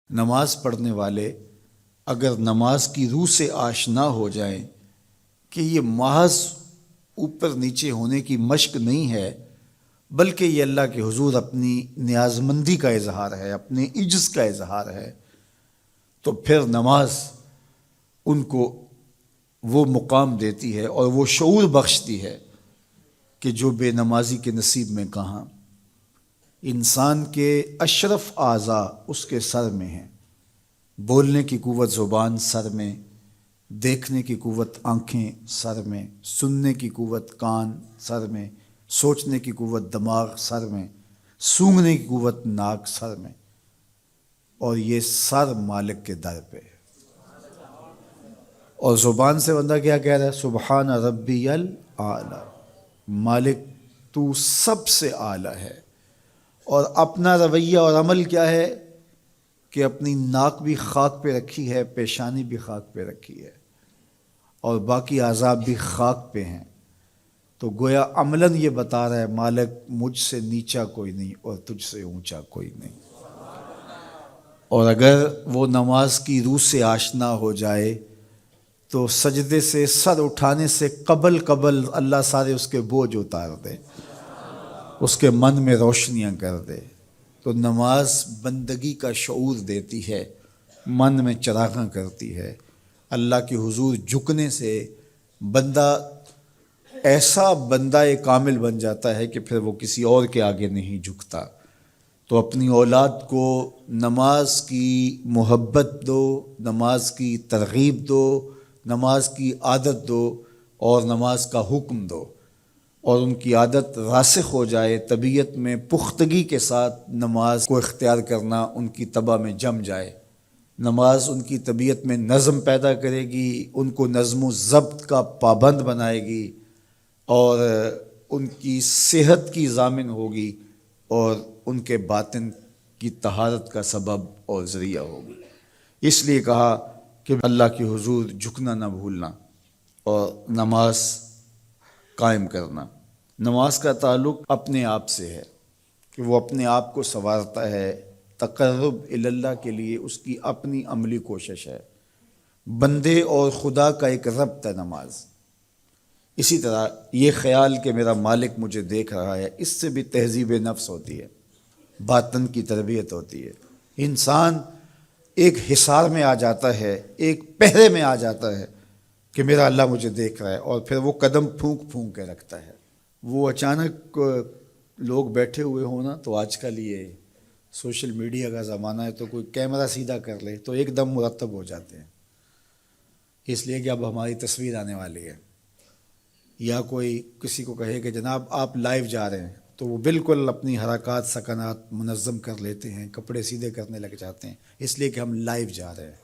نماز پڑھنے والے اگر نماز کی روح سے آشنا ہو جائیں کہ یہ محض اوپر نیچے ہونے کی مشق نہیں ہے، بلکہ یہ اللہ کے حضور اپنی نیازمندی کا اظہار ہے، اپنے عجز کا اظہار ہے، تو پھر نماز ان کو وہ مقام دیتی ہے اور وہ شعور بخشتی ہے کہ جو بے نمازی کے نصیب میں کہاں۔ انسان کے اشرف اعضاء اس کے سر میں ہیں، بولنے کی قوت زبان سر میں، دیکھنے کی قوت آنکھیں سر میں، سننے کی قوت کان سر میں، سوچنے کی قوت دماغ سر میں، سونگھنے کی قوت ناک سر میں، اور یہ سر مالک کے در پہ ہے۔ اور زبان سے بندہ کیا کہہ رہا ہے؟ سبحان ربی الاعلی، مالک تو سب سے اعلیٰ ہے۔ اور اپنا رویہ اور عمل کیا ہے کہ اپنی ناک بھی خاک پہ رکھی ہے، پیشانی بھی خاک پہ رکھی ہے، اور باقی اعضاء بھی خاک پہ ہیں۔ تو گویا عملاً یہ بتا رہا ہے مالک مجھ سے نیچا کوئی نہیں اور تجھ سے اونچا کوئی نہیں۔ اور اگر وہ نماز کی روح سے آشنا ہو جائے تو سجدے سے سر اٹھانے سے قبل اللہ سارے اس کے بوجھ اتار دے، اس کے من میں روشنیاں کر دے۔ تو نماز بندگی کا شعور دیتی ہے، من میں چراغاں کرتی ہے۔ اللہ کے حضور جھکنے سے بندہ ایسا بندہ کامل بن جاتا ہے کہ پھر وہ کسی اور کے آگے نہیں جھکتا۔ تو اپنی اولاد کو نماز کی محبت دو، نماز کی ترغیب دو، نماز کی عادت دو اور نماز کا حکم دو، اور ان کی عادت راسخ ہو جائے، طبیعت میں پختگی کے ساتھ نماز کو اختیار کرنا ان کی طبع میں جم جائے۔ نماز ان کی طبیعت میں نظم پیدا کرے گی، ان کو نظم و ضبط کا پابند بنائے گی، اور ان کی صحت کی ضامن ہوگی، اور ان کے باطن کی طہارت کا سبب اور ذریعہ ہوگی۔ اس لیے کہا کہ اللہ کے حضور جھکنا نہ بھولنا اور نماز قائم کرنا۔ نماز کا تعلق اپنے آپ سے ہے کہ وہ اپنے آپ کو سنوارتا ہے، تقرب اللہ کے لیے اس کی اپنی عملی کوشش ہے۔ بندے اور خدا کا ایک ربط ہے نماز۔ اسی طرح یہ خیال کہ میرا مالک مجھے دیکھ رہا ہے، اس سے بھی تہذیب نفس ہوتی ہے، باطن کی تربیت ہوتی ہے۔ انسان ایک حصار میں آ جاتا ہے، ایک پہرے میں آ جاتا ہے کہ میرا اللہ مجھے دیکھ رہا ہے، اور پھر وہ قدم پھونک پھونک کے رکھتا ہے۔ وہ اچانک لوگ بیٹھے ہوئے ہوں نا، تو آج کل یہ سوشل میڈیا کا زمانہ ہے، تو کوئی کیمرہ سیدھا کر لے تو ایک دم مرتب ہو جاتے ہیں، اس لیے کہ اب ہماری تصویر آنے والی ہے۔ یا کوئی کسی کو کہے کہ جناب آپ لائیو جا رہے ہیں، تو وہ بالکل اپنی حرکات سکنات منظم کر لیتے ہیں، کپڑے سیدھے کرنے لگ جاتے ہیں، اس لیے کہ ہم لائیو جا رہے ہیں۔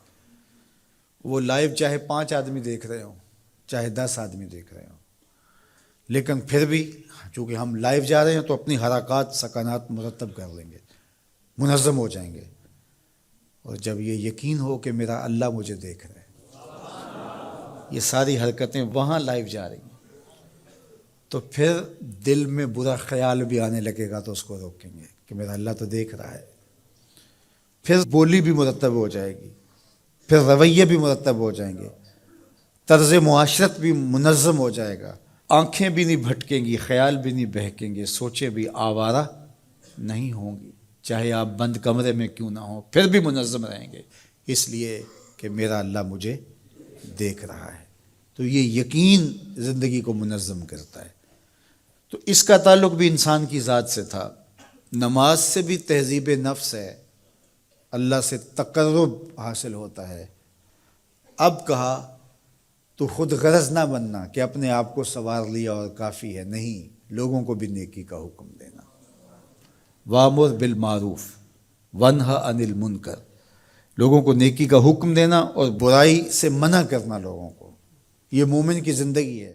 وہ لائیو چاہے 5 آدمی دیکھ رہے ہوں، چاہے 10 آدمی دیکھ رہے ہوں، لیکن پھر بھی چونکہ ہم لائیو جا رہے ہیں تو اپنی حرکات سکنات مرتب کر لیں گے، منظم ہو جائیں گے۔ اور جب یہ یقین ہو کہ میرا اللہ مجھے دیکھ رہا ہے، یہ ساری حرکتیں وہاں لائیو جا رہی ہیں، تو پھر دل میں برا خیال بھی آنے لگے گا تو اس کو روکیں گے کہ میرا اللہ تو دیکھ رہا ہے۔ پھر بولی بھی مرتب ہو جائے گی، پھر رویے بھی مرتب ہو جائیں گے، طرز معاشرت بھی منظم ہو جائے گا، آنکھیں بھی نہیں بھٹکیں گی، خیال بھی نہیں بہکیں گے، سوچیں بھی آوارہ نہیں ہوں گی، چاہے آپ بند کمرے میں کیوں نہ ہوں، پھر بھی منظم رہیں گے، اس لیے کہ میرا اللہ مجھے دیکھ رہا ہے۔ تو یہ یقین زندگی کو منظم کرتا ہے۔ تو اس کا تعلق بھی انسان کی ذات سے تھا۔ نماز سے بھی تہذیب نفس ہے، اللہ سے تقرب حاصل ہوتا ہے۔ اب کہا تو خود غرض نہ بننا کہ اپنے آپ کو سنوار لیا اور کافی ہے، نہیں، لوگوں کو بھی نیکی کا حکم دینا۔ وَأْمُرْ بِالْمَعْرُوفِ وَانْهَ عَنِ الْمُنْکَرِ، لوگوں کو نیکی کا حکم دینا اور برائی سے منع کرنا لوگوں کو، یہ مومن کی زندگی ہے۔